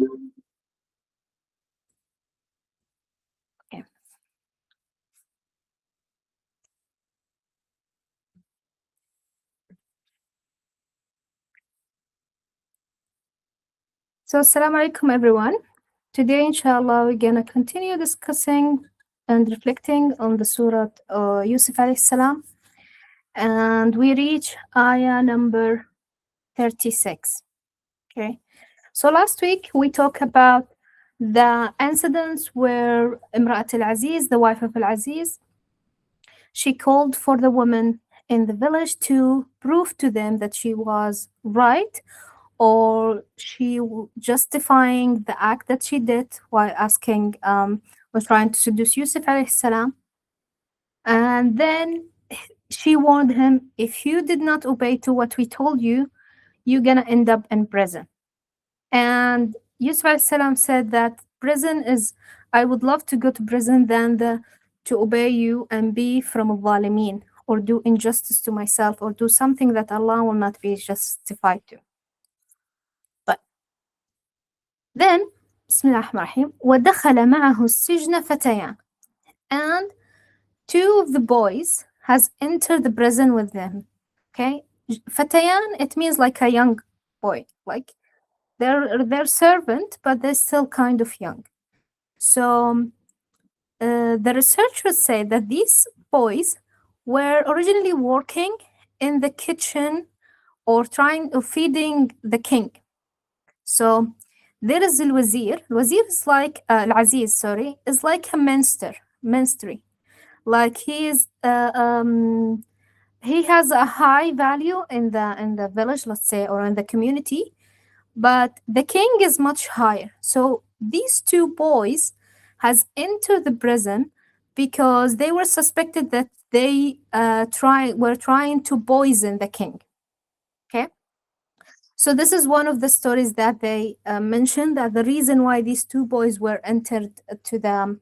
Okay. So, Assalamu alaikum, everyone. Today, inshallah, we're gonna continue discussing and reflecting on the Surat Yusuf alayhi salam, and we reach ayah number 36. Okay. So last week we talked about the incidents where Imra'at al-Aziz, the wife of al-Aziz, she called for the women in the village to prove to them that she was right, or justifying the act that she did while was trying to seduce Yusuf alayhi salam. And then she warned him, if you did not obey to what we told you, you're gonna end up in prison. And Yusuf alayhi salam said that prison is, I would love to go to prison than to obey you and be from al-Zalimin, or do injustice to myself, or do something that Allah will not be justified to. But then, Bismillah ar-Rahim, وَدَخَلَ مَعَهُ السِّجْنَ فَتَيَانِ, and two of the boys has entered the prison with them. Okay, Fatayan, it means like a young boy, like they're servant, but they're still kind of young. So the researchers say that these boys were originally working in the kitchen or feeding the king. So there is al-wazir. Al-wazir is like al-aziz, sorry, is like a ministry. Like he has a high value in the village, let's say, or in the community, but the king is much higher. So these two boys has entered the prison because they were suspected that they were trying to poison the king. Okay. So this is one of the stories that they mentioned, that the reason why these two boys were entered to the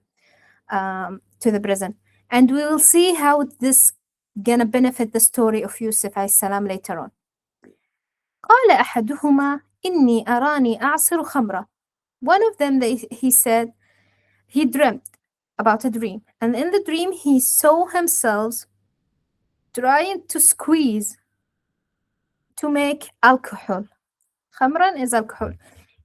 prison. And we will see how this gonna benefit the story of Yusuf alayhi salam later on. قال أحدهما إني أراني أعصر خمرة. One of them, he said, he dreamt about a dream. And in the dream, he saw himself trying to squeeze to make alcohol. Khamran is alcohol.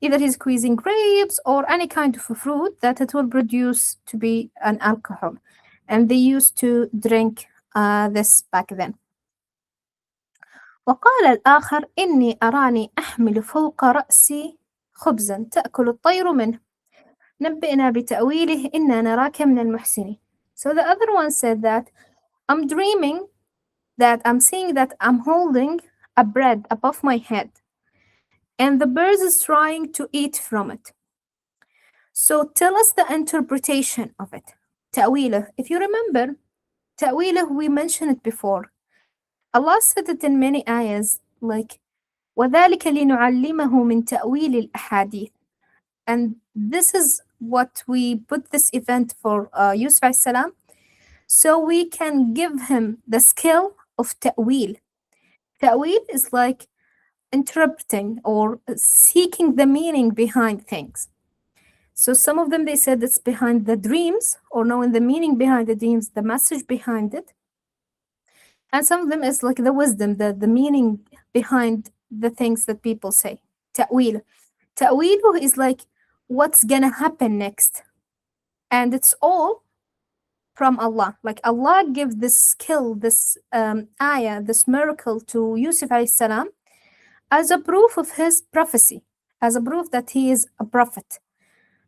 Either he's squeezing grapes or any kind of a fruit that it will produce to be an alcohol. And they used to drink this back then. وقال الآخر إني أراني أحمل فوق رأسي خبزا تأكل الطير منه نبئنا بتأويله إنا نراك من المحسنين. So the other one said that I'm dreaming that I'm seeing that I'm holding a bread above my head and the birds is trying to eat from it. So tell us the interpretation of it. تأويله. If you remember, تأويله, we mentioned it before. Allah said it in many ayahs, like وَذَلِكَ لِنُعَلِّمَهُ مِنْ تَأْوِيلِ الْأَحَادِيثِ. And this is what we put this event for Yusuf alayhi salam, so we can give him the skill of ta'wil. Ta'wil is like interpreting or seeking the meaning behind things. So some of them, they said it's behind the dreams, or knowing the meaning behind the dreams, the message behind it. And some of them is like the wisdom, the meaning behind the things that people say. Ta'wil. Ta'wil is like what's gonna happen next. And it's all from Allah. Like Allah gives this skill, this ayah, this miracle to Yusuf alayhi salam as a proof of his prophecy, as a proof that he is a prophet.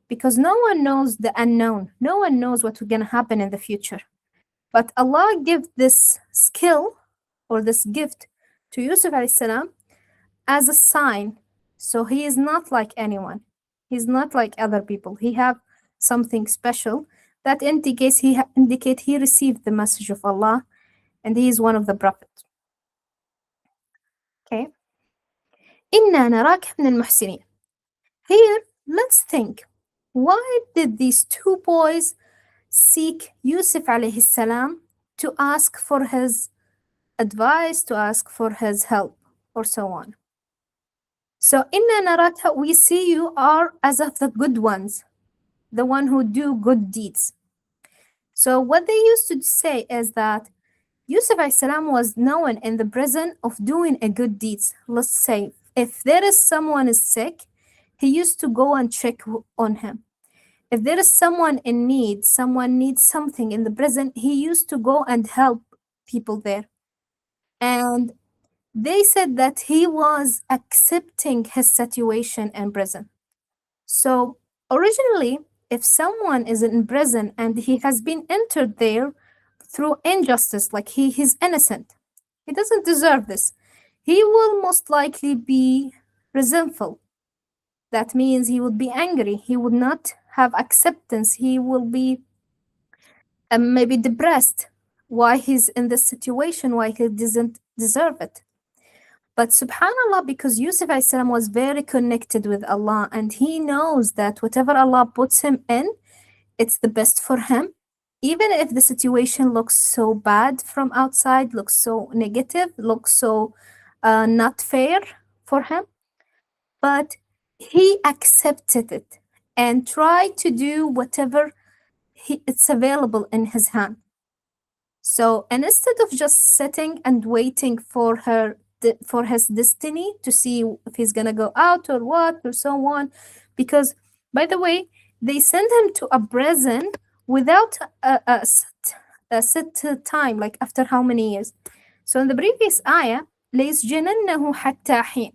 Because no one knows the unknown. No one knows what's gonna happen in the future. But Allah gives this skill or this gift to Yusuf alayhi salam as a sign. So he is not like anyone. He's not like other people. He have something special that indicates he received the message of Allah, and he is one of the prophets. Okay. إِنَّا نَرَاكَ مِنَ الْمُحْسِنِينَ. Here, let's think. Why did these two boys seek Yusuf alayhi salam to ask for his advice, to ask for his help, or so on? So إنا نراك, we see you are as of the good ones, the one who do good deeds. So what they used to say is that Yusuf salam was known in the prison of doing a good deeds. Let's say if there is someone is sick, he used to go and check on him. If there is someone in need, someone needs something in the prison, he used to go and help people there. And they said that he was accepting his situation in prison. So originally, if someone is in prison and he has been entered there through injustice, like he's innocent, he doesn't deserve this, he will most likely be resentful. That means he would be angry, he would not have acceptance, he will be maybe depressed why he's in this situation, why he doesn't deserve it. But subhanallah, because Yusuf salam was very connected with Allah and he knows that whatever Allah puts him in, it's the best for him. Even if the situation looks so bad from outside, looks so negative, looks so not fair for him, but he accepted it and tried to do whatever it's available in his hand. So instead of just sitting and waiting for his destiny to see if he's gonna go out or what or so on, because by the way, they send him to a prison without a set time, like after how many years. So in the previous ayah, ليسجننه حتى حين.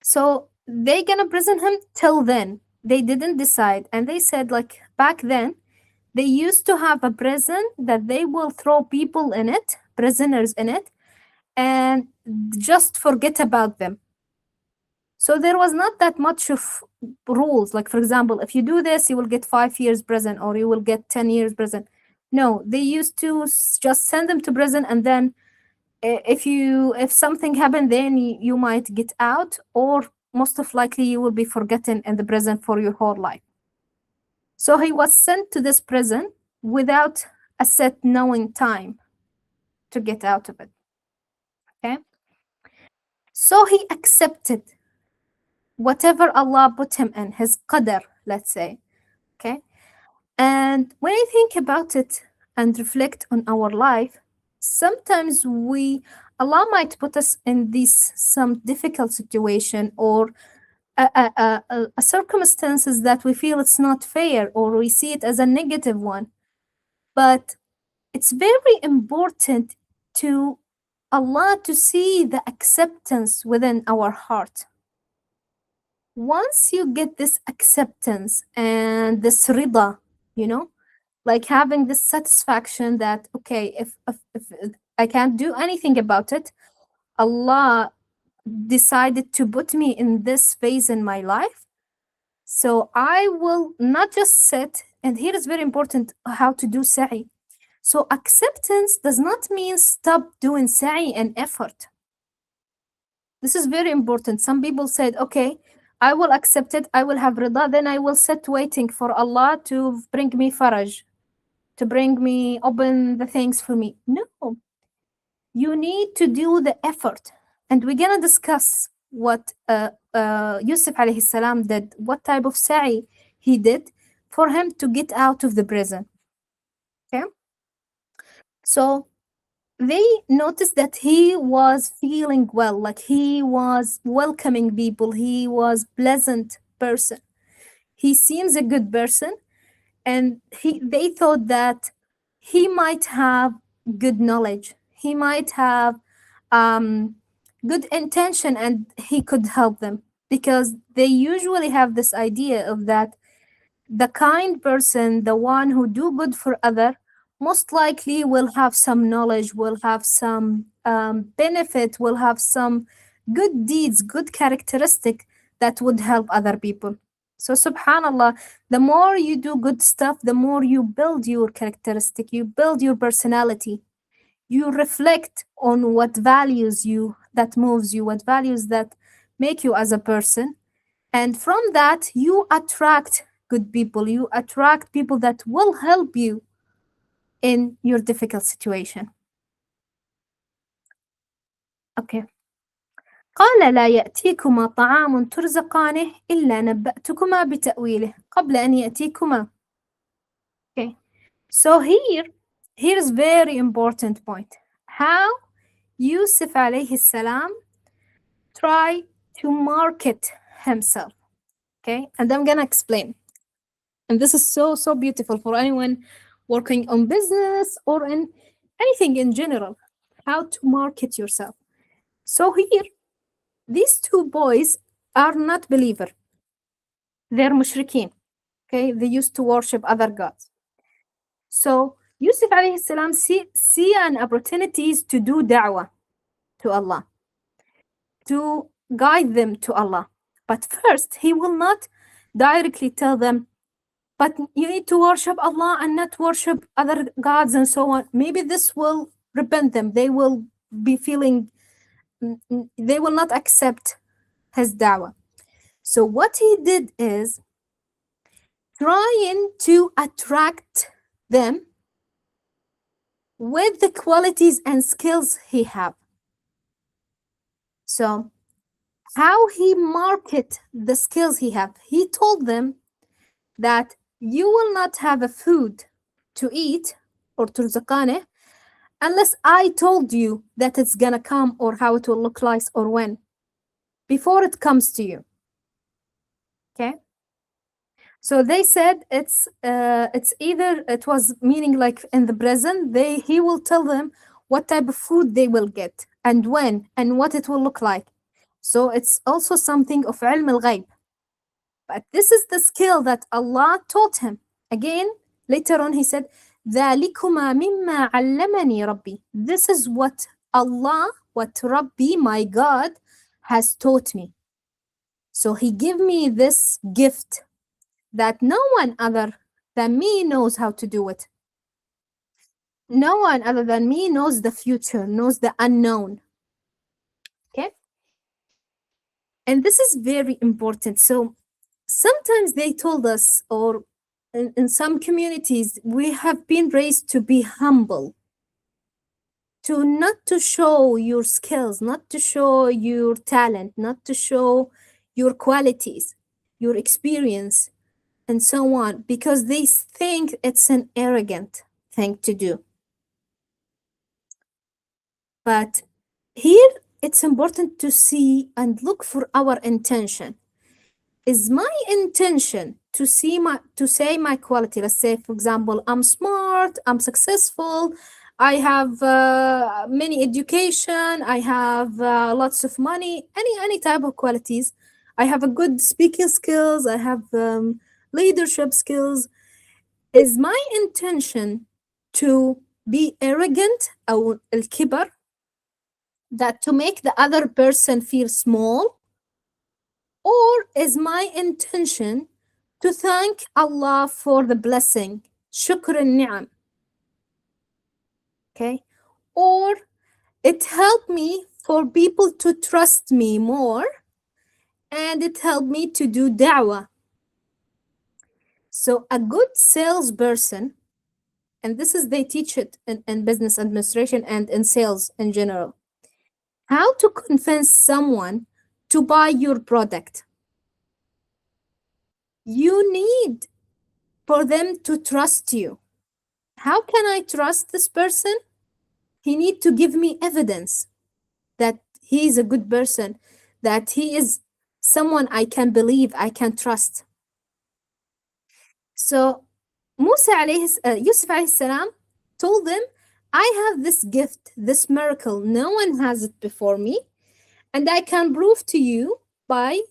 So they gonna prison him till then. They didn't decide, and they said like back then they used to have a prison that they will throw people in it, prisoners in it, and just forget about them. So there was not that much of rules. Like, for example, if you do this, you will get 5 years prison or you will get 10 years prison. No, they used to just send them to prison, and then if something happened, then you might get out, or most of likely you will be forgotten in the prison for your whole life. So he was sent to this prison without a set knowing time to get out of it. Okay? So he accepted whatever Allah put him in, his qadr, let's say. Okay? And when I think about it and reflect on our life, sometimes Allah might put us in some difficult situation or a circumstances that we feel it's not fair or we see it as a negative one. But it's very important to Allah to see the acceptance within our heart. Once you get this acceptance and this rida, like having this satisfaction that, okay, if I can't do anything about it, Allah decided to put me in this phase in my life, so I will not just sit. And here is very important how to do sa'i. So acceptance does not mean stop doing sa'i and effort. This is very important. Some people said, okay, I will accept it, I will have rida, then I will sit waiting for Allah to bring me faraj, to bring me, open the things for me. No, you need to do the effort. And we're gonna discuss what Yusuf alayhi salam did, what type of sa'i he did for him to get out of the prison. Okay? So they noticed that he was feeling well, like he was welcoming people, he was pleasant person. He seems a good person, and they thought that he might have good knowledge, he might have good intention, and he could help them, because they usually have this idea of that the kind person, the one who do good for other, most likely will have some knowledge, will have some benefit, will have some good deeds, good characteristic that would help other people. So subhanallah, the more you do good stuff, the more you build your characteristic, you build your personality, you reflect on what values you, that moves you, what values that make you as a person. And from that, you attract good people, you attract people that will help you in your difficult situation. Okay. قال لا يأتيكما طعام ترزقانه إلا نبأتكما بتأويله قبل أن يأتيكما. Okay. So here's very important point. How Yusuf alayhi salam try to market himself. Okay, and I'm gonna explain. And this is so beautiful for anyone working on business or in anything in general. How to market yourself. So here, these two boys are not believer. They're mushrikeen. Okay, they used to worship other gods. So Yusuf alayhi salam see an opportunities to do da'wah to Allah, to guide them to Allah. But first, he will not directly tell them, but you need to worship Allah and not worship other gods and so on. Maybe this will repent them. They will be feeling, they will not accept his da'wah. So what he did is trying to attract them with the qualities and skills he have. So how he market the skills he have, he told them that you will not have a food to eat or turzaqaneh unless I told you that it's gonna come or how it will look like or when, before it comes to you. Okay, so they said it's either, it was meaning like in the present, he will tell them what type of food they will get and when and what it will look like. So it's also something of ilm al-ghayb. But this is the skill that Allah taught him. Again, later on he said, ذَلِكُمَا مِمَّا عَلَّمَنِي رَبِّي. This is what Allah, what Rabbi, my God, has taught me. So he gave me this gift that no one other than me knows how to do it. No one other than me knows the future, knows the unknown. Okay? And this is very important. So sometimes they told us, or in some communities, we have been raised to be humble, to not to show your skills, not to show your talent, not to show your qualities, your experience, and so on, because they think it's an arrogant thing to do. But here it's important to see and look for our intention. Is my intention to say my quality? Let's say, for example, I'm smart, I'm successful, I have many education, I have lots of money, any type of qualities. I have a good speaking skills, I have leadership skills. Is my intention to be arrogant or al-kibar, that to make the other person feel small? Or is my intention to thank Allah for the blessing, shukr al-ni'am? Okay, or it helped me for people to trust me more, and it helped me to do da'wah. So a good salesperson, and this is, they teach it in business administration and in sales in general, how to convince someone to buy your product. You need for them to trust you. How can I trust this person? He need to give me evidence that he is a good person, that he is someone I can believe, I can trust. So Yusuf alayhi salam told them, I have this gift, this miracle, no one has it before me, and I can prove to you by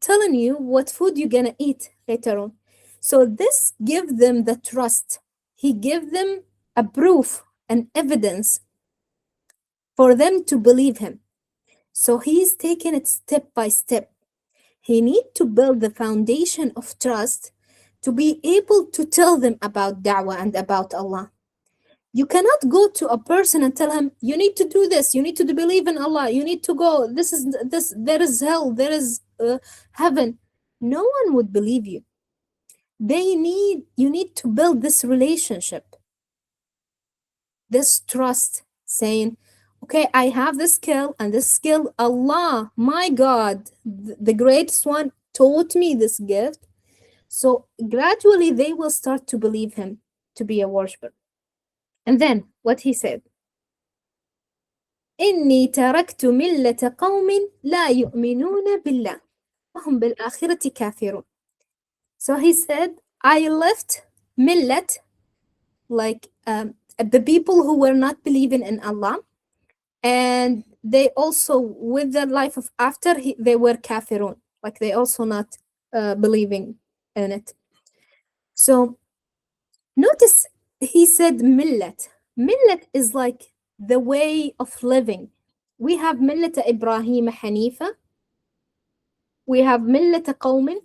telling you what food you're gonna eat later on. So this give them the trust. He gave them a proof and evidence for them to believe him. So he's taking it step by step. He need to build the foundation of trust to be able to tell them about da'wah and about Allah. You cannot go to a person and tell him, you need to do this, you need to believe in Allah, you need to go, there is hell, there is heaven. No one would believe you. You need to build this relationship, this trust, saying, okay, I have this skill, and this skill, Allah, my God, the greatest one, taught me this gift. So gradually they will start to believe him to be a worshiper. And then what he said, إني تركت ملة قوم لا يؤمنون بالله وهم بالآخرة كافرون. So he said, I left millet, like the people who were not believing in Allah, and they also, with the life of after, they were kafirun, like they also not believing in it. So notice he said millet. Millet is like the way of living. We have millet Ibrahim Hanifa, we have millet qawmin,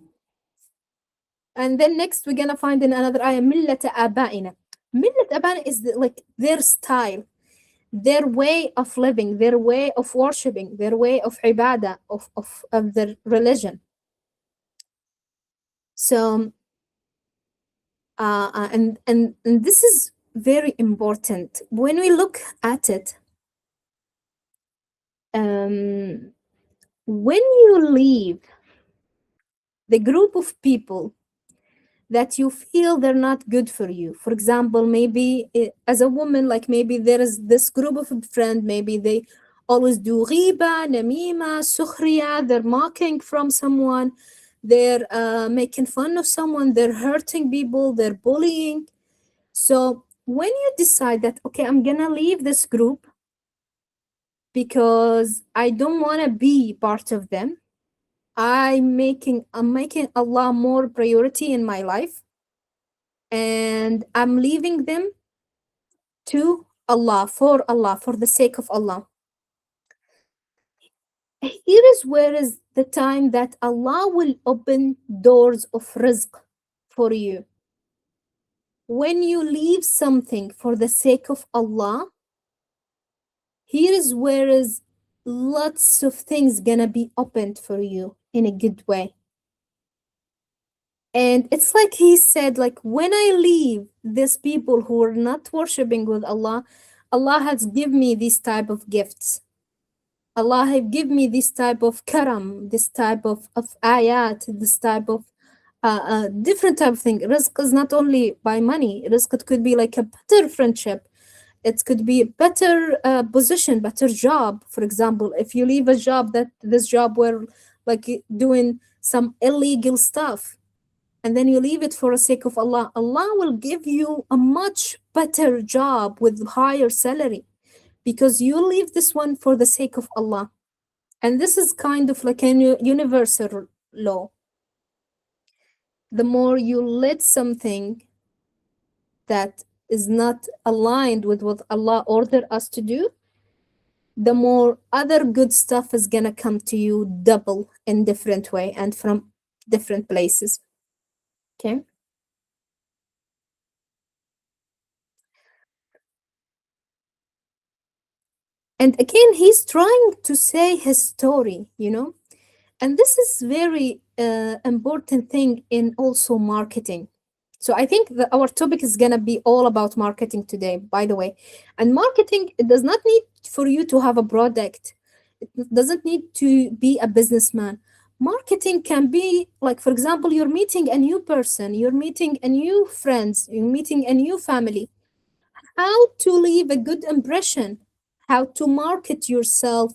and then next we're gonna find in another ayah millet abaina. Millet abaina is like their style, their way of living, their way of worshipping, their way of ibadah, of their religion. So and this is very important when we look at it. When you leave the group of people that you feel they're not good for you, for example, maybe as a woman, like maybe there is this group of friends, maybe they always do ghiba, namima, sukhriya, they're mocking from someone, they're making fun of someone, they're hurting people, they're bullying. So when you decide that, okay, I'm gonna leave this group because I don't want to be part of them, I'm making Allah more priority in my life, and I'm leaving them to Allah, for the sake of Allah. Here is where is the time that Allah will open doors of rizq for you. When you leave something for the sake of Allah, here is where is lots of things gonna be opened for you in a good way. And it's like he said, like, when I leave these people who are not worshiping with Allah, Allah has given me these type of gifts. Allah have given me this type of karam, this type of ayat, this type of different type of thing. Rizq is not only by money. Rizq, it could be like a better friendship. It could be a better position, better job. For example, if you leave a job that this job were like doing some illegal stuff, and then you leave it for the sake of Allah, Allah will give you a much better job with higher salary, because you leave this one for the sake of Allah. And this is kind of like a universal law. The more you let something that is not aligned with what Allah ordered us to do, the more other good stuff is gonna come to you double in different way and from different places. Okay. And again, he's trying to say his story, and this is very important thing in also marketing. So I think that our topic is gonna be all about marketing today, by the way. And marketing, it does not need for you to have a product. It doesn't need to be a businessman. Marketing can be like, for example, you're meeting a new person, you're meeting a new friends, you're meeting a new family. How to leave a good impression, how to market yourself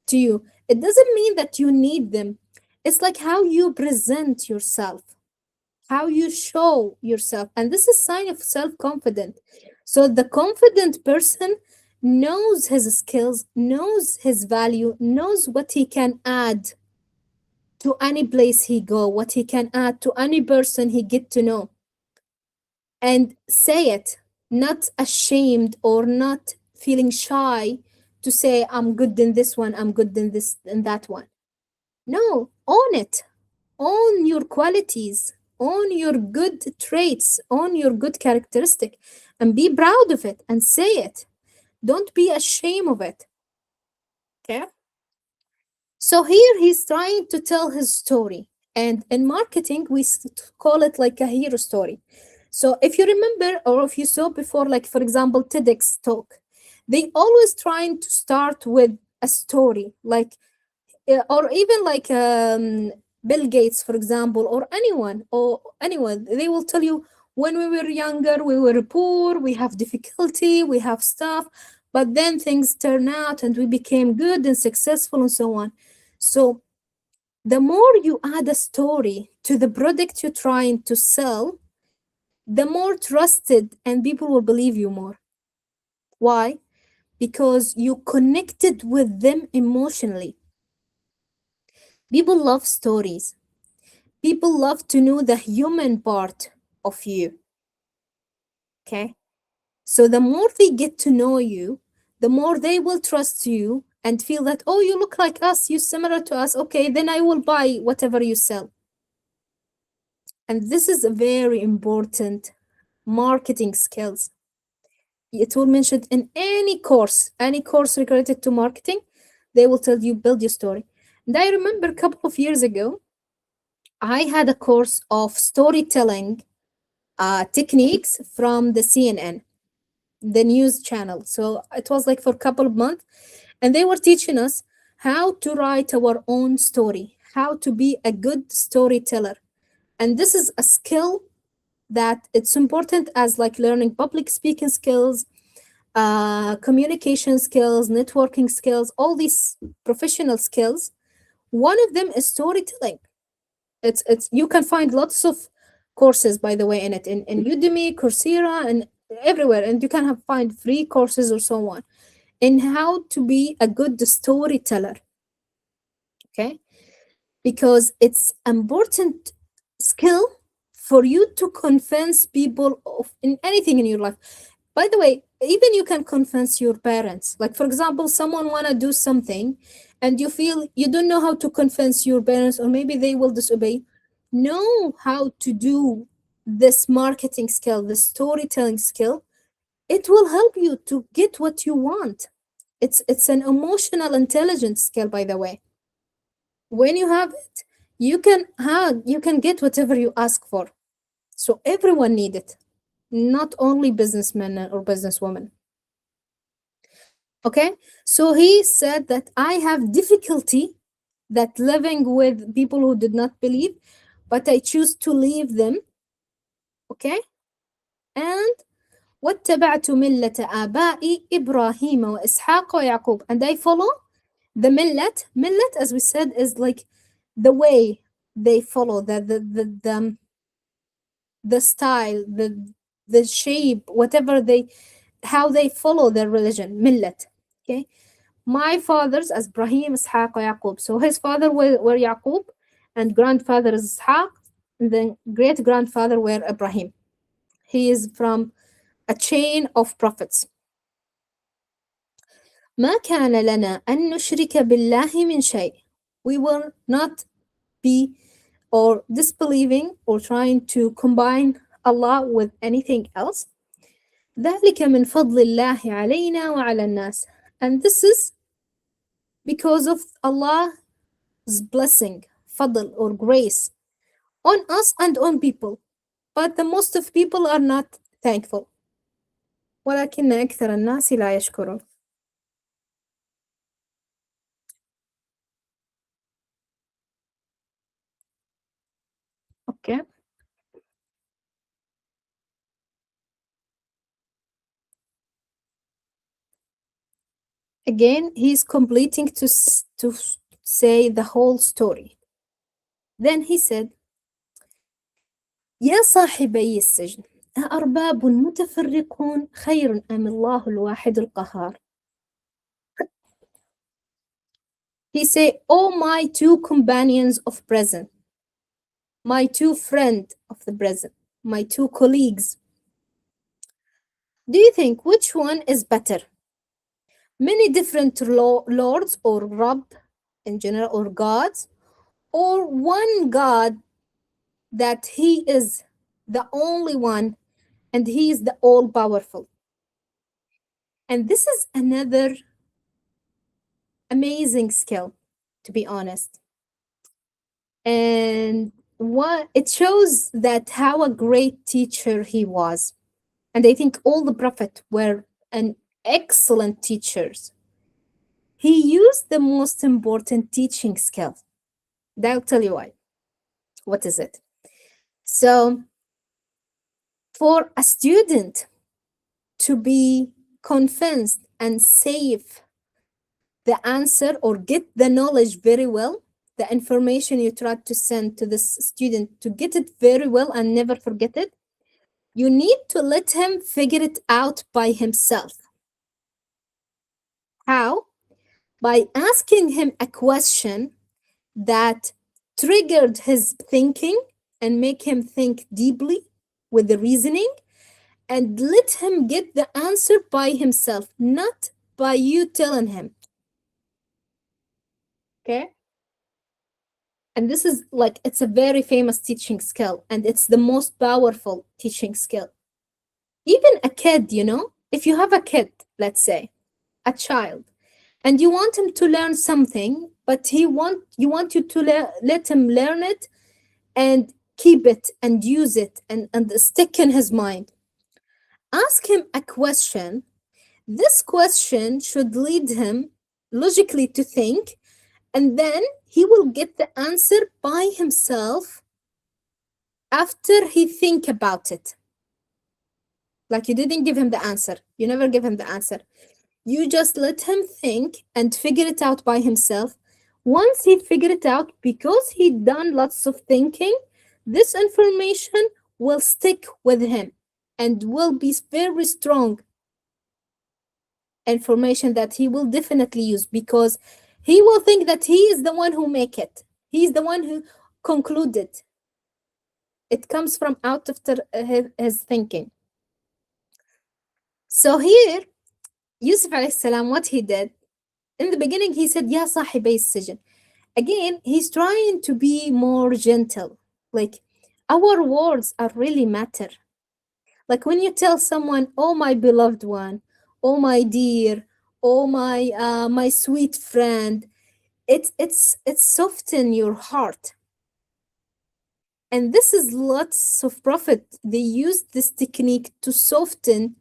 to you. It doesn't mean that you need them. It's like how you present yourself, how you show yourself. And this is sign of self-confidence. So the confident person knows his skills, knows his value, knows what he can add to any place he go, what he can add to any person he get to know. And say it, not ashamed or not feeling shy to say, I'm good in this one, I'm good in this and that one. No, own it. Own your qualities, own your good traits, own your good characteristic, and be proud of it and say it. Don't be ashamed of it. Okay? So here he's trying to tell his story. And in marketing, we call it like a hero story. So if you remember, or if you saw before, like for example, TEDx talk, they always trying to start with a story, like or even like Bill Gates, for example, or anyone. They will tell you, when we were younger, we were poor, we have difficulty, we have stuff, but then things turn out and we became good and successful and so on. So the more you add a story to the product you're trying to sell, the more trusted and people will believe you more. Why? Because you connected with them emotionally. People love stories. People love to know the human part of you. Okay? So the more they get to know you, the more they will trust you and feel that, oh, you look like us, you're similar to us. Okay, then I will buy whatever you sell. And this is a very important marketing skills. It will mention in any course related to marketing, they will tell you build your story. And I remember a couple of years ago, I had a course of storytelling techniques from the CNN, the news channel. So it was like for a couple of months, and they were teaching us how to write our own story, how to be a good storyteller. And this is a skill that it's important as like learning public speaking skills, communication skills, networking skills, all these professional skills. One of them is storytelling. It's you can find lots of courses, by the way, in it, in Udemy, Coursera, and everywhere, and you can find free courses or so on in how to be a good storyteller. Okay, because it's important skill for you to convince people of in anything in your life. By the way, even you can convince your parents. Like, for example, someone want to do something and you feel you don't know how to convince your parents, or maybe they will disobey. Know how to do this marketing skill, this storytelling skill. It will help you to get what you want. It's an emotional intelligence skill, by the way. When you have it, you can get whatever you ask for. So everyone need it, not only businessmen or businesswomen. Okay, so he said that I have difficulty that living with people who did not believe, but I choose to leave them. Okay, and واتبعت ملة آبائي إبراهيم وإسحاق ويعقوب, and I follow the millet, as we said, is like the way they follow, the style, the shape, whatever how they follow their religion, millet. Okay, my fathers as Ibrahim, Ishaq, Yaqub. So his father were Yaqub, and grandfather is Ishaq, and then great grandfather were Ibrahim. He is from a chain of prophets. ما كان لنا أن نشرك بالله من شيء. We will not be or disbelieving or trying to combine Allah with anything else. ذلك من فضل الله علينا وعلى الناس. And this is because of Allah's blessing, fadl or grace, on us and on people. But the most of people are not thankful. ولكن أكثر الناس لا يشكرون. Okay. Again, he's completing to say the whole story. Then he said, يا صاحبي السجن أأرباب متفرقون خير أم الله الواحد القهار. He said, oh, my two companions of prison, my two friends of the prison, my two colleagues, do you think which one is better? Many different lords or Rabb in general, or gods, or one God that he is the only one and he is the all powerful. And this is another amazing skill, to be honest. And what it shows that how a great teacher he was. And I think all the prophets were, and excellent teachers. He used the most important teaching skill. I'll tell you why. What is it? So, for a student to be convinced and save the answer or get the knowledge very well, the information you tried to send to this student, to get it very well and never forget it, you need to let him figure it out by himself. How? By asking him a question that triggered his thinking and make him think deeply with the reasoning, and let him get the answer by himself, not by you telling him. Okay? And this is like, it's a very famous teaching skill, and it's the most powerful teaching skill. Even a kid, you know, if you have a kid, let's say, a child, and you want him to learn something, but you want you to let him learn it and keep it and use it and stick in his mind. Ask him a question. This question should lead him logically to think, and then he will get the answer by himself after he think about it. Like, you didn't give him the answer. You never give him the answer. You just let him think and figure it out by himself. Once he figured it out, because he done lots of thinking, this information will stick with him and will be very strong information that he will definitely use, because he will think that he is the one who make it. He's the one who concluded. It comes from out of his thinking. So here, Yusuf alayhi salam, what he did, in the beginning he said, Ya sahibay as-sijn. Again, he's trying to be more gentle. Like, our words are really matter. Like when you tell someone, oh my beloved one, oh my dear, oh my sweet friend, it's soften your heart. And this is lots of prophet, they use this technique to soften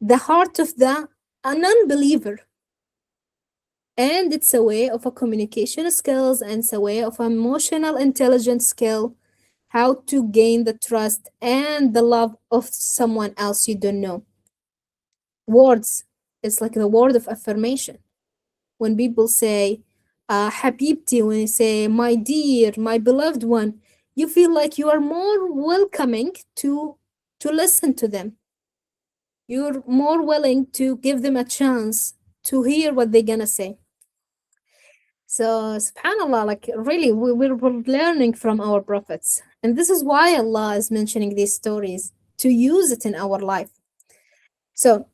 the heart of a non-believer. And it's a way of a communication skills, and it's a way of emotional intelligence skill, how to gain the trust and the love of someone else you don't know. Words, it's like the word of affirmation. When people say, Habibti, when you say, my dear, my beloved one, you feel like you are more welcoming to listen to them. You're more willing to give them a chance to hear what they're gonna say. So, subhanAllah, like really, we're learning from our prophets. And this is why Allah is mentioning these stories, to use it in our life. So,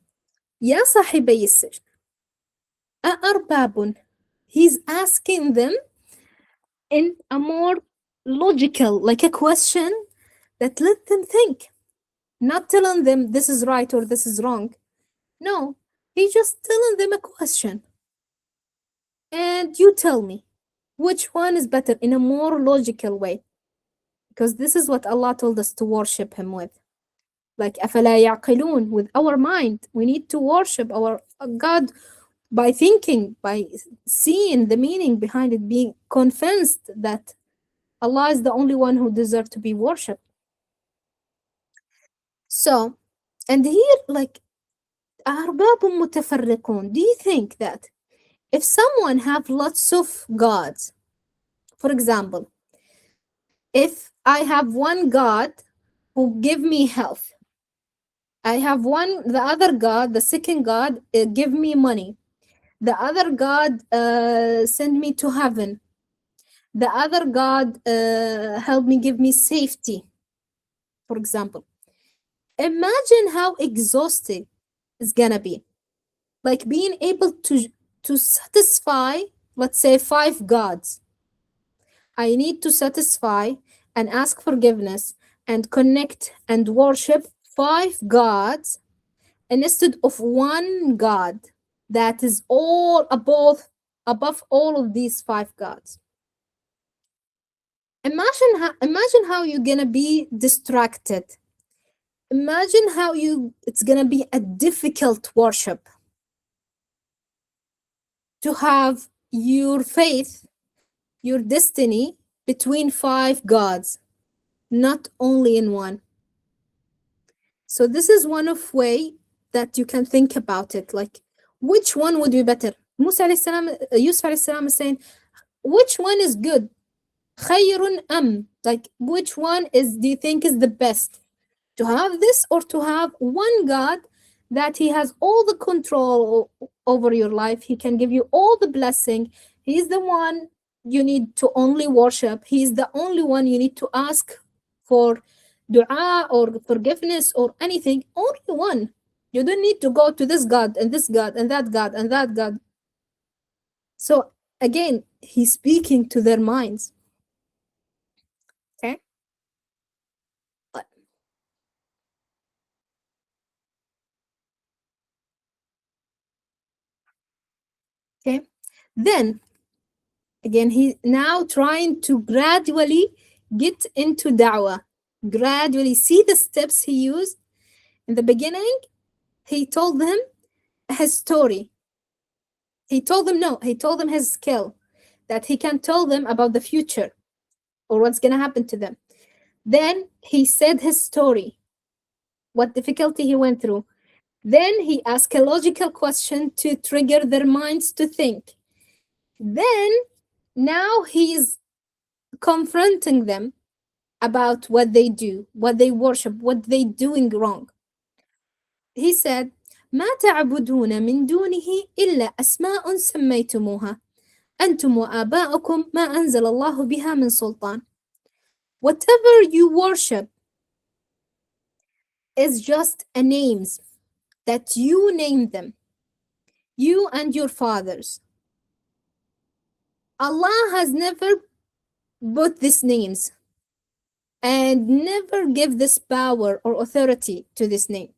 Ya sahibay as-sijn, أأرباب, he's asking them in a more logical, like a question that let them think. Not telling them this is right or this is wrong. No, he's just telling them a question. And you tell me which one is better, in a more logical way. Because this is what Allah told us to worship Him with. Like, أَفَلَا يَعْقِلُونَ, with our mind. We need to worship our God by thinking, by seeing the meaning behind it, being convinced that Allah is the only one who deserves to be worshipped. So, and here, like, أَرْبَابٌ مُتَفَرِّقُونَ, do you think that if someone have lots of gods, for example, if I have one God who give me health, I have the other God, the second God, give me money, the other God send me to heaven, the other God help me, give me safety, for example. Imagine how exhausting it's gonna be. Like being able to satisfy, let's say, 5 gods. I need to satisfy and ask forgiveness and connect and worship 5 gods instead of one God that is all above all of these 5 gods. Imagine how you're gonna be distracted. Imagine how it's gonna be a difficult worship. to have your faith, your destiny between 5 gods, not only in one. So this is one of way that you can think about it, like which one would be better. Musa alayhi salam, Yusuf alayhi salam is saying, which one is good? Khayrun am, like which one do you think is the best? To have this or to have one God that he has all the control over your life. He can give you all the blessing. He's the one you need to only worship. He's the only one you need to ask for dua or forgiveness or anything. Only one. You don't need to go to this God and this God and that God and that God. So again, he's speaking to their minds. Okay. Okay. Then again, he now trying to gradually get into da'wah. Gradually see the steps he used. In the beginning, he told them his story. He told them his skill, that he can tell them about the future or what's going to happen to them. Then he said his story, what difficulty he went through. Then he asked a logical question to trigger their minds to think. Then now he's confronting them about what they do, what they worship, what they doing wrong. He said, ما تعبدون من دونه إلا أسماء سميتموها أنتم وآباؤكم ما أنزل الله بها من سلطان. Whatever you worship is just a names that you name them, you and your fathers. Allah has never put these names and never give this power or authority to this name.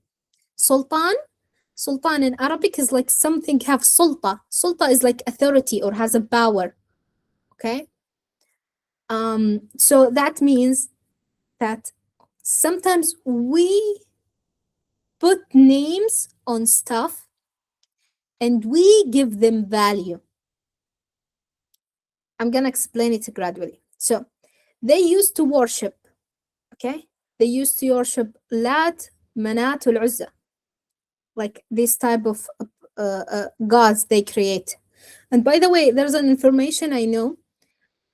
Sultan in Arabic is like something have sulta. Sulta is like authority or has a power. Okay. So that means that sometimes we put names on stuff and we give them value. I'm gonna explain it gradually. So they used to worship, okay? They used to worship Lat, Manat, ul Uzza, like this type of gods they create. And by the way, there's an information I know.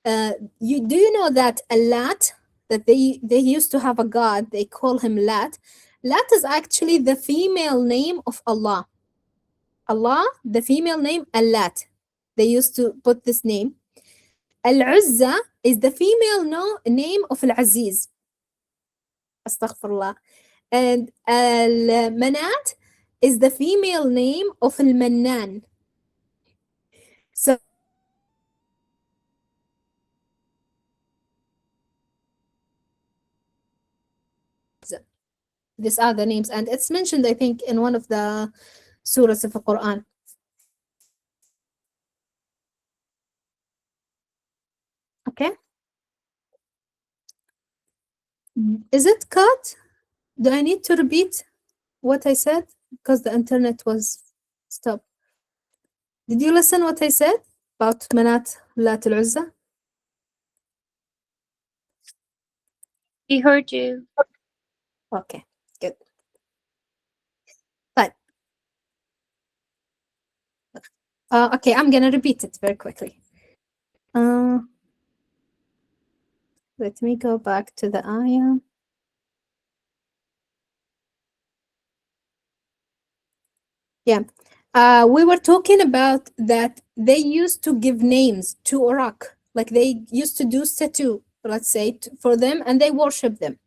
Do you know that a Lat, that they used to have a god, they call him Lat. Lat is actually the female name of Allah. Allah, the female name, Allat. They used to put this name. Al-Uzza is the female name of Al-Aziz. Astaghfirullah. And Al-Manat is the female name of Al-Mannan. So these are the names, and it's mentioned, I think, in one of the surahs of the Quran. Okay. Is it cut? Do I need to repeat what I said? Because the internet was stopped. Did you listen what I said about Manat, Lat al-Uzza? He heard you. Okay, good. But okay, I'm gonna repeat it very quickly. Let me go back to the ayah. Yeah, we were talking about that they used to give names to Iraq, like they used to do statue, let's say, for them, and they worship them.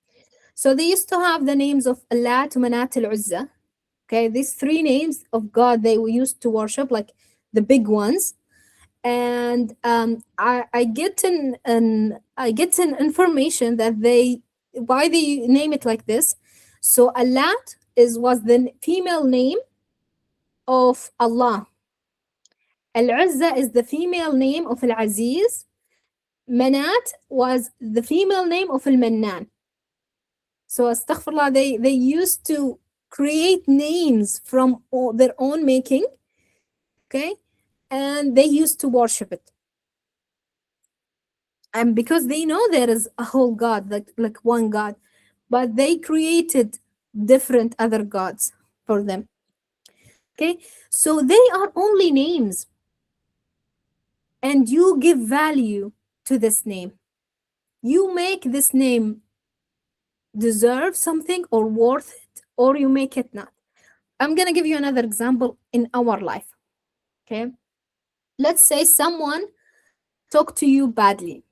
So they used to have the names of Lat, Manat, al-Uzza. Okay, these 3 names of God they used to worship, like the big ones. And I get an information that why they name it like this. So Allat was the female name of Allah. Al-Uzza is the female name of Al-Aziz. Manat was the female name of Al-Mannan. So astaghfirullah, they used to create names from their own making, okay? and they used to worship it. And because they know there is a whole God, like one God, but they created different other gods for them. Okay, so they are only names, and you give value to this name. You make this name deserve something or worth it, or you make it not. I'm gonna give you another example in our life. Okay, let's say someone talked to you badly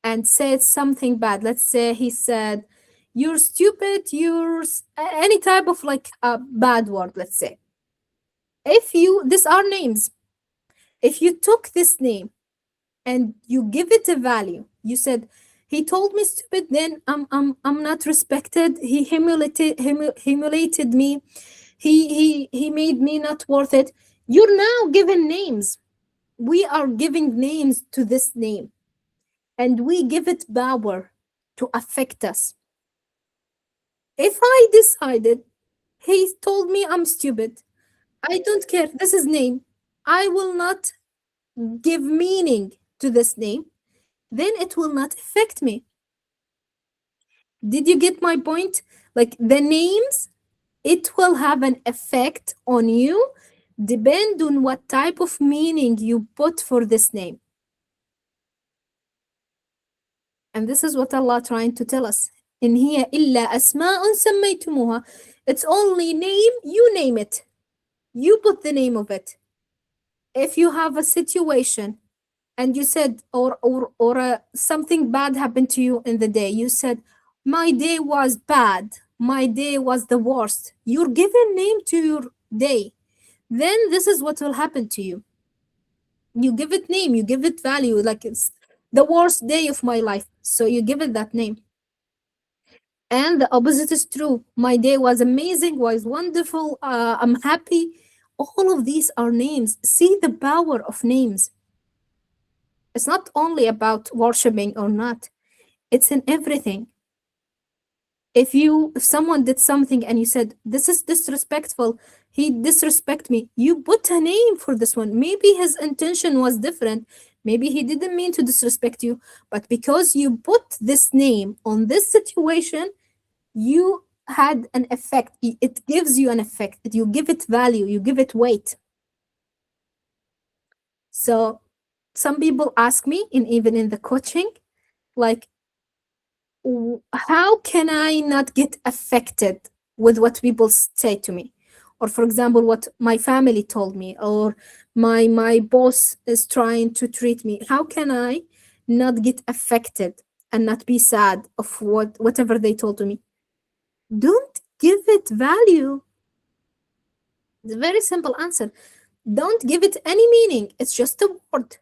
and said something bad. Let's say he said, "You're stupid," any type of like a bad word, let's say. These are names. If you took this name and you give it a value, you said, he told me stupid, then I'm not respected. He humiliated me. He made me not worth it. You're now given names. We are giving names to this name, and we give it power to affect us. If I decided he told me I'm stupid, I don't care. This is name. I will not give meaning to this name, then it will not affect me. Did you get my point? Like the names, it will have an effect on you, depend on what type of meaning you put for this name. And this is what Allah trying to tell us. إن هي إلا أسماء سميتموها. It's only name, you name it. You put the name of it. If you have a situation and you said, or something bad happened to you in the day, you said, my day was bad, my day was the worst. You're giving name to your day. Then this is what will happen to you. You give it name, you give it value, like it's the worst day of my life, so you give it that name. And the opposite is true. My day was amazing, was wonderful, I'm happy. All of these are names. See the power of names. It's not only about worshiping or not, it's in everything. If someone did something and you said, this is disrespectful, he disrespect me, you put a name for this one. Maybe his intention was different. Maybe he didn't mean to disrespect you, but because you put this name on this situation, you had an effect. It gives you an effect. You give it value, you give it weight. So some people ask me, even in the coaching, like, how can I not get affected with what people say to me? Or for example, what my family told me, or my boss is trying to treat me. How can I not get affected and not be sad of whatever they told to me? Don't give it value. It's a very simple answer. Don't give it any meaning. It's just a word.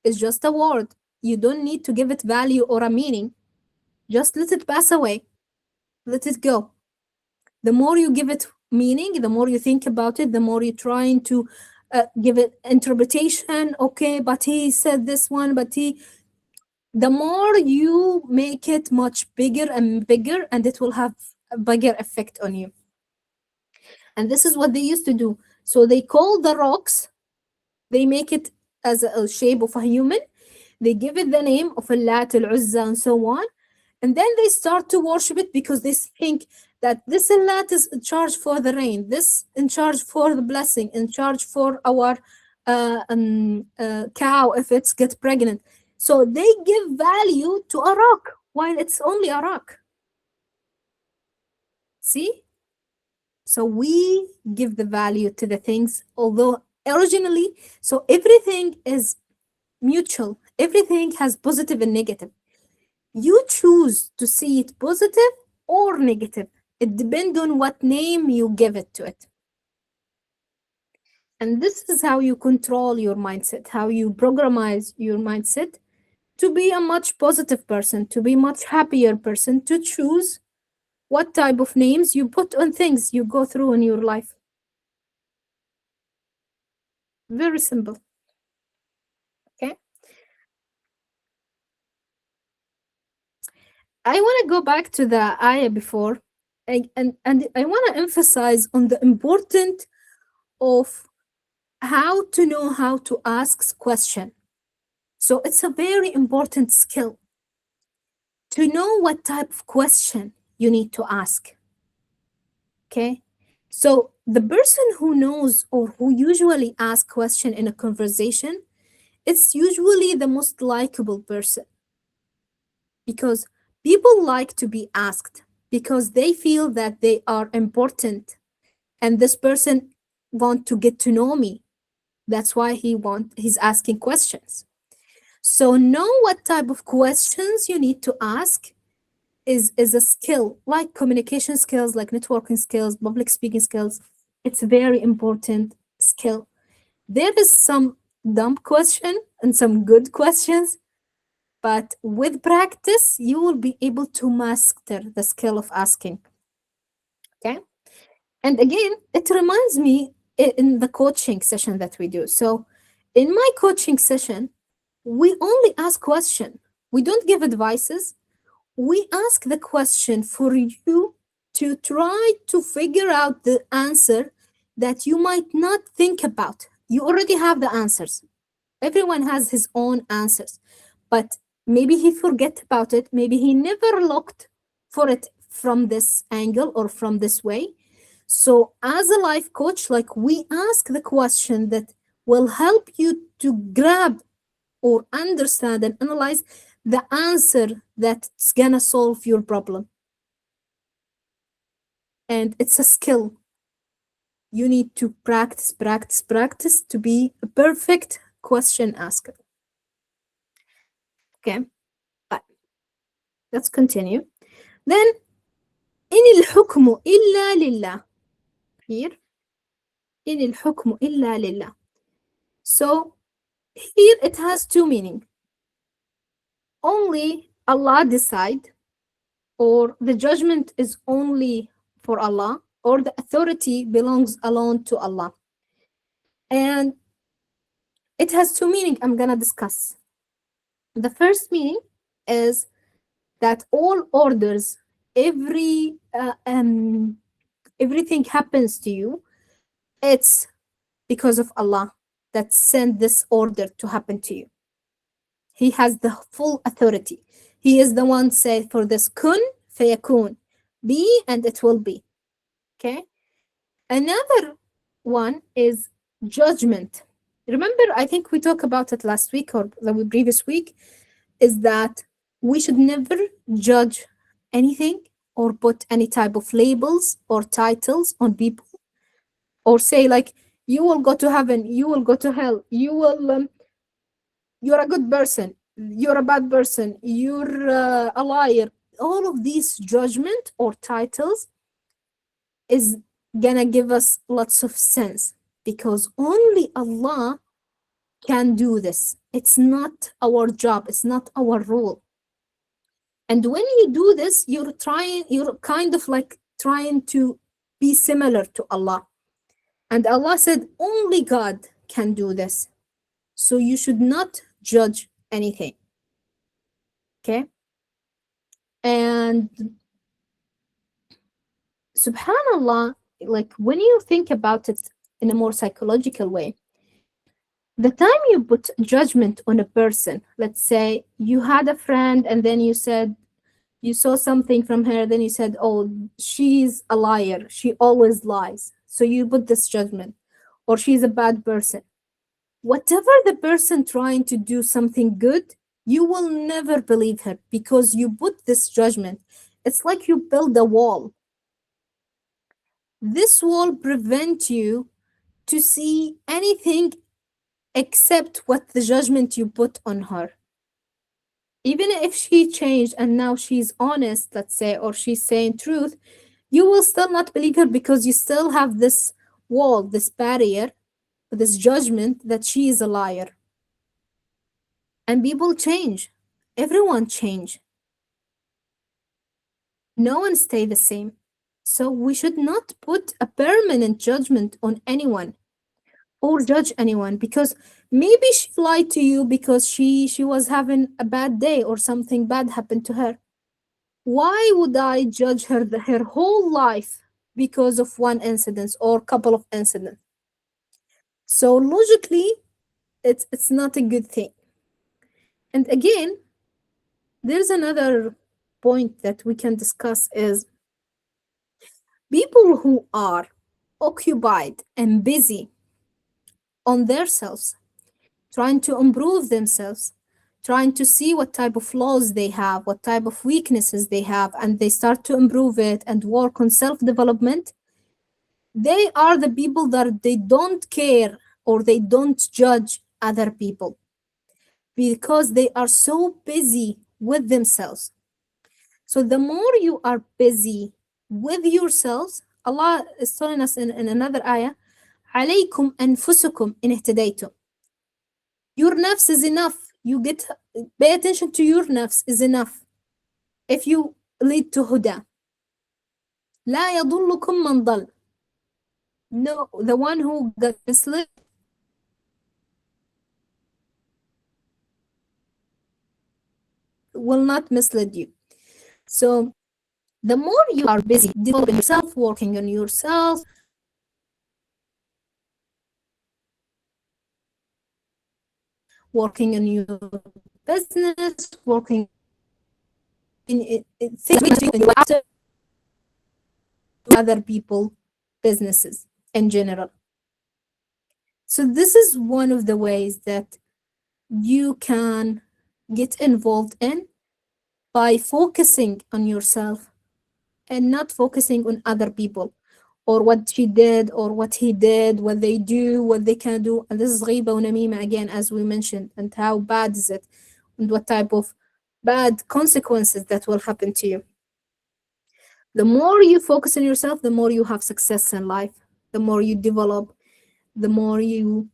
It's just a word. You don't need to give it value or a meaning. Just let it pass away. Let it go. The more you give it meaning, the more you think about it, the more you're trying to give it interpretation. Okay, but he said this one, the more you make it much bigger and bigger, and it will have a bigger effect on you. And this is what they used to do. So they call the rocks, they make it as a shape of a human. They give it the name of Lat, Al-Uzza, and so on. And then they start to worship it because they think that this Lat is in charge for the rain, this in charge for the blessing, in charge for our cow if it's gets pregnant. So they give value to a rock while it's only a rock. See? So we give the value to the things, although originally, so everything is mutual. Everything has positive and negative. You choose to see it positive or negative. It depends on what name you give it to it. And this is how you control your mindset, how you programize your mindset to be a much positive person, to be much happier person, to choose what type of names you put on things you go through in your life. Very simple. Okay. I want to go back to the ayah before, and I want to emphasize on the importance of how to know how to ask question. So it's a very important skill to know what type of question you need to ask. Okay? So the person who knows or who usually asks question in a conversation, it's usually the most likable person, because people like to be asked because they feel that they are important and this person want to get to know me. That's why he's asking questions. So know what type of questions you need to ask is a skill, like communication skills, like networking skills, public speaking skills. It's a very important skill. There is some dumb question and some good questions, but with practice, you will be able to master the skill of asking. Okay. And again, it reminds me in the coaching session that we do. So in my coaching session, we only ask question. We don't give advices. We ask the question for you to try to figure out the answer that you might not think about. You already have the answers. Everyone has his own answers, but maybe he forget about it. Maybe he never looked for it from this angle or from this way. So as a life coach, like, we ask the question that will help you to grab or understand and analyze the answer that's gonna solve your problem. And it's a skill. You need to practice to be a perfect question asker. Okay, but let's continue. Then, إن الحكم إلا لله. Here, إن الحكم إلا لله. So here it has two meanings. Only Allah decide, or the judgment is only for Allah, or the authority belongs alone to Allah. And it has two meanings I'm gonna discuss. The first meaning is that all orders, everything happens to you, it's because of Allah that sent this order to happen to you. He has the full authority. He is the one said for this, kun fayakun, be and it will be. Okay. Another one is judgment. Remember, I think we talked about it last week or the previous week, is that we should never judge anything or put any type of labels or titles on people, or say like, you will go to heaven, you will go to hell, you're a good person, you're a bad person, you're a liar. All of these judgment or titles is gonna give us lots of sense, because only Allah can do this. It's not our job, it's not our role. And when you do this, you're kind of like trying to be similar to Allah. And Allah said only God can do this. So you should not judge anything. Okay? And subhanallah, like, when you think about it in a more psychological way, the time you put judgment on a person, let's say you had a friend and then you said, you saw something from her, then you said, oh, she's a liar, she always lies. So you put this judgment, or she's a bad person. Whatever the person trying to do something good, you will never believe her because you put this judgment. It's like you build a wall. This wall prevents you to see anything except what the judgment you put on her. Even if she changed and now she's honest, let's say, or she's saying truth, you will still not believe her because you still have this wall, this barrier, this judgment that she is a liar. And people change. Everyone change. No one stay the same. So we should not put a permanent judgment on anyone or judge anyone, because maybe she lied to you because she was having a bad day or something bad happened to her. Why would I judge her whole life because of one incident or couple of incidents? So logically, it's not a good thing. And again, there's another point that we can discuss is people who are occupied and busy on themselves, trying to improve themselves, trying to see what type of flaws they have, what type of weaknesses they have, and they start to improve it and work on self-development. They are the people that they don't care or they don't judge other people because they are so busy with themselves. So the more you are busy with yourselves, Allah is telling us in another ayah, عليكم أنفسكم إن اهتديتم. Your nafs is enough. Pay attention to your nafs is enough. If you lead to huda. لا يضلكم من ضل. No, the one who got misled will not mislead you. So the more you are busy developing yourself, working on yourself, working on your business, working in things after other people businesses in general. So this is one of the ways that you can get involved in by focusing on yourself and not focusing on other people or what she did or what he did, what they do, what they can do. And this is ghiba wa namima again, as we mentioned, and how bad is it and what type of bad consequences that will happen to you. The more you focus on yourself, the more you have success in life, the more you develop, the more you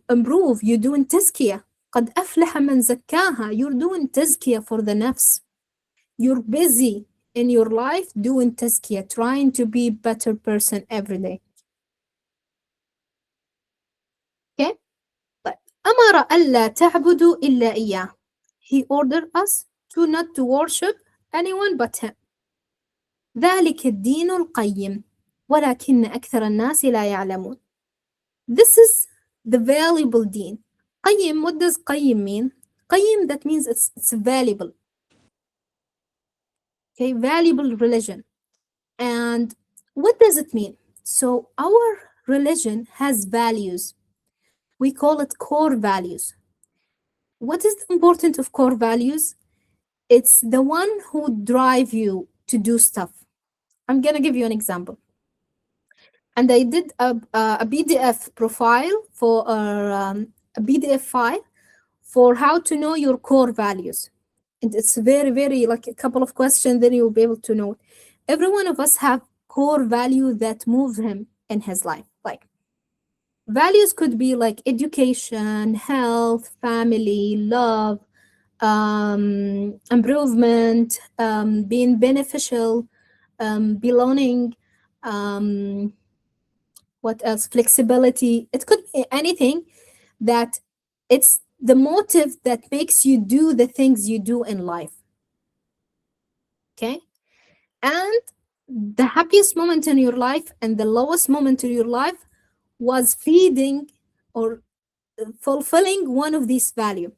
improve. You're doing tazkiyah. قد أفلح من زكاها. You're doing tazkiyah for the nafs. You're busy in your life doing tazkiyah, trying to be a better person every day. Okay? But أمر ألا تعبدوا إلا إياه. He ordered us to not to worship anyone but him. ذلك الدين القيم ولكن أكثر الناس لا يعلمون. This is the valuable deen. قيم, what does قيم mean? قيم, that means it's valuable. Okay, valuable religion. And what does it mean? So our religion has values. We call it core values. What is the importance of core values? It's the one who drive you to do stuff. I'm gonna give you an example. And I did a PDF profile for a PDF file for how to know your core values. And it's very, very like a couple of questions, then you'll be able to know. Every one of us have core value that moves him in his life. Like values could be like education, health, family, love, improvement, being beneficial, belonging, what else? Flexibility. It could be anything that it's the motive that makes you do the things you do in life. Okay? And the happiest moment in your life and the lowest moment in your life was feeding or fulfilling one of these values.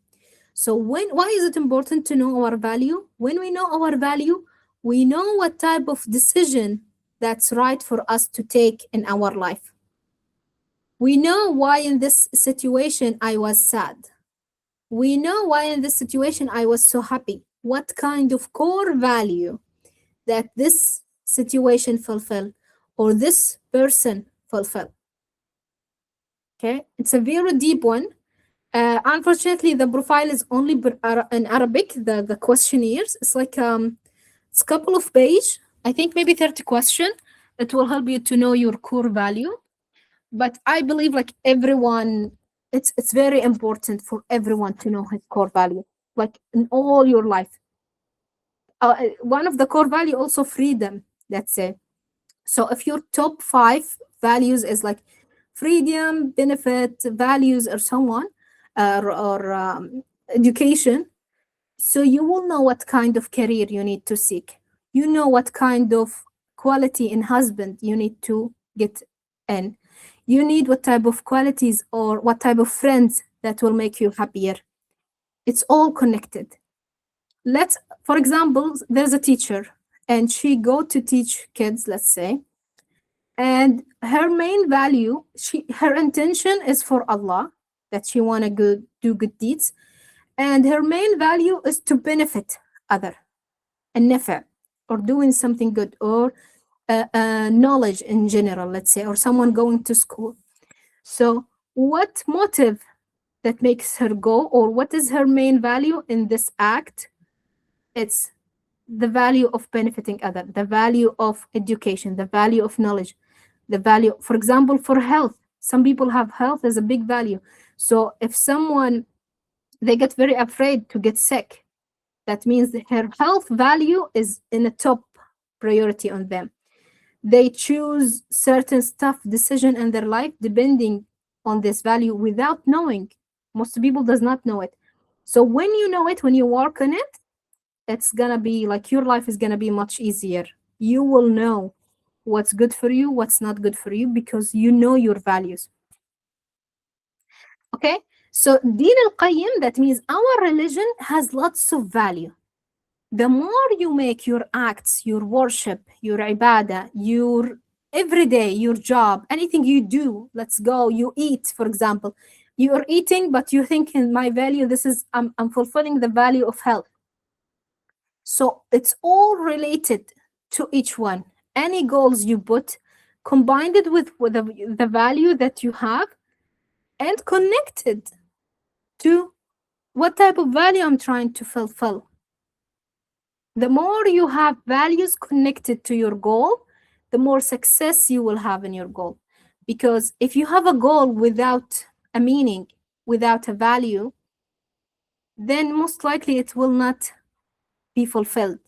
So why is it important to know our value? When we know our value, we know what type of decision that's right for us to take in our life. We know why in this situation I was sad. We know why in this situation I was so happy. What kind of core value that this situation fulfill or this person fulfill. Okay, it's a very deep one. Unfortunately, the profile is only in Arabic, the questionnaires. It's like it's a couple of pages, I think maybe 30 questions. It will help you to know your core value. But I believe like everyone, it's very important for everyone to know his core value, like in all your life. One of the core value also freedom, let's say. So if your top 5 values is like freedom, benefit, values, or so on, or education, so you will know what kind of career you need to seek. You know what kind of quality in husband you need to get in. You need what type of qualities or what type of friends that will make you happier. It's all connected. For example, there's a teacher and she go to teach kids, let's say, and her main value, her intention is for Allah, that she want to do good deeds, and her main value is to benefit other, and nafa, or doing something good, or knowledge in general, let's say, or someone going to school. So what motive that makes her go, or what is her main value in this act? It's the value of benefiting other, the value of education, the value of knowledge, the value, for example, for health. Some people have health as a big value. So if someone, they get very afraid to get sick, that means that her health value is in a top priority on them. They choose certain stuff, decision in their life depending on this value without knowing. Most people does not know it. So when you know it, when you work on it, it's gonna be like your life is gonna be much easier. You will know what's good for you, what's not good for you, because you know your values. Okay, so Din al-Qayyim, that means our religion has lots of value. The more you make your acts, your worship, your ibadah, your everyday, your job, anything you do, let's go, you eat, for example, you're eating, but you think in my value, this is, I'm fulfilling the value of health. So it's all related to each one. Any goals you put, combined it with the value that you have, and connected to what type of value I'm trying to fulfill. The more you have values connected to your goal, the more success you will have in your goal. Because if you have a goal without a meaning, without a value, then most likely it will not be fulfilled.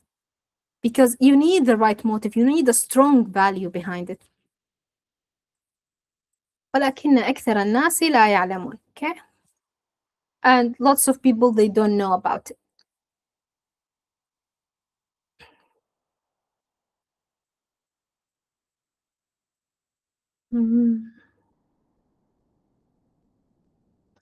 Because you need the right motive, you need a strong value behind it. ولكن أكثر الناس لا يعلمون. Okay? And lots of people, they don't know about it.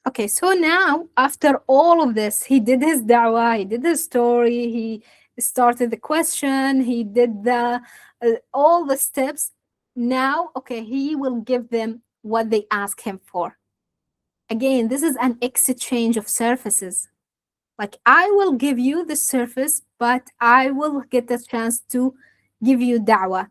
Okay, so now after all of this, he did his da'wah, he did his story, he started the question, he did the all the steps. Now, okay, he will give them what they ask him for. Again, this is an exchange of services. Like, I will give you the service, but I will get the chance to give you da'wah.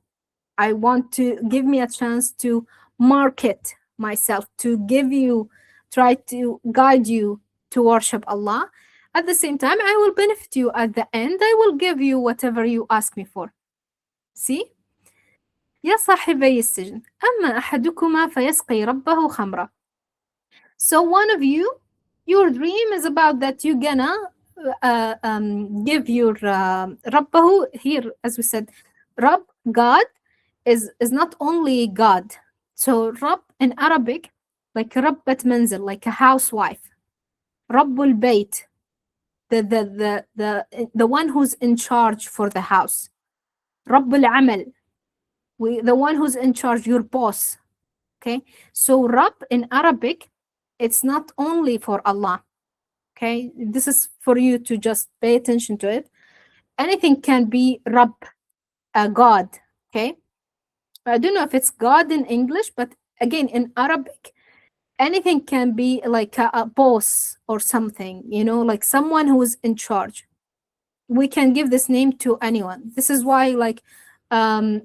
I want to give me a chance to market myself, to give you, try to guide you to worship Allah. At the same time, I will benefit you at the end. I will give you whatever you ask me for. See? يا صاحبي السجن أما أحدكما فيسقي ربه خمرا. So one of you, your dream is about that you're gonna give your Rabbahu, here, as we said, Rabb, God, is not only God. So Rabb in Arabic, like Rabbat Manzil, like a housewife. Rabbul Bayt, the one who's in charge for the house. Rabbul Amal, the one who's in charge, your boss. Okay, so Rabb in Arabic, it's not only for Allah. Okay, this is for you to just pay attention to it. Anything can be Rabb, God. Okay, I don't know if it's God in English, but again, in Arabic, anything can be like a boss or something, you know, like someone who is in charge. We can give this name to anyone. This is why, like,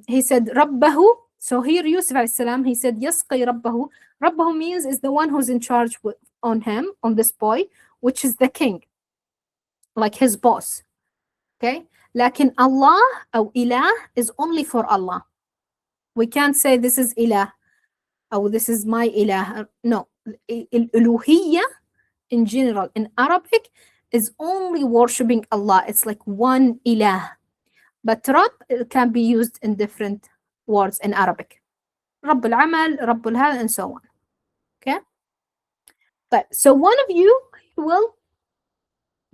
he said Rabbahu. So here Yusuf alayhi salam, he said Yasqi Rabbahu. Rabbahu means is the one who's in charge on him, on this boy, which is the king, like his boss. Okay, lakin Allah or Ilah is only for Allah. We can't say this is Ilah or this is my Ilah. No, Uluhiyya in general in Arabic is only worshipping Allah. It's like one Ilah. But Rabb can be used in different words in Arabic. Rabb al-Amal, Rabb al-Hal, and so on. Okay? But so one of you will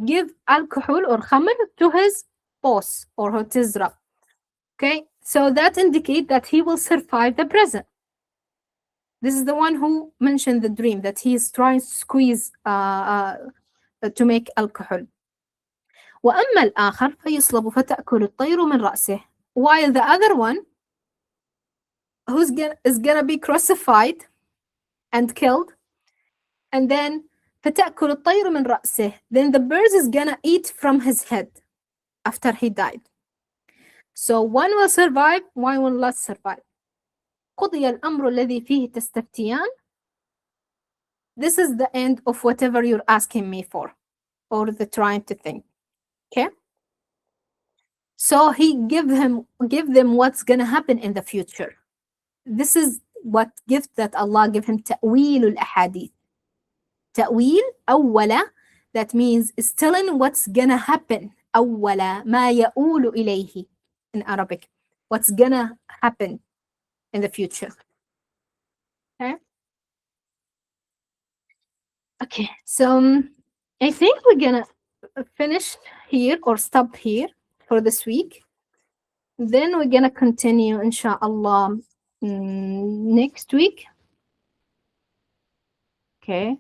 give alcohol or khamr to his boss or to his Rabb. Okay? So that indicates that he will survive the prison. This is the one who mentioned the dream that he is trying to squeeze to make alcohol. وأما الآخر فيصلب فتأكل الطير من رأسه. While the other one is gonna be crucified and killed, and then فتأكل الطير من رأسه. Then the bird is gonna eat from his head after he died. So one will survive, one will not survive. قضي الأمر الذي فيه تستفتيان. This is the end of whatever you're asking me for, or the trying to think. Okay? So he give them what's gonna happen in the future. This is what gift that Allah give him, تأويل الأحاديث. تأويل أول, that means is telling what's gonna happen. أول ما يؤول إليه in Arabic, what's gonna happen in the future. Okay, so I think we're gonna finish here or stop here for this week. Then we're gonna continue, inshallah, next week. Okay.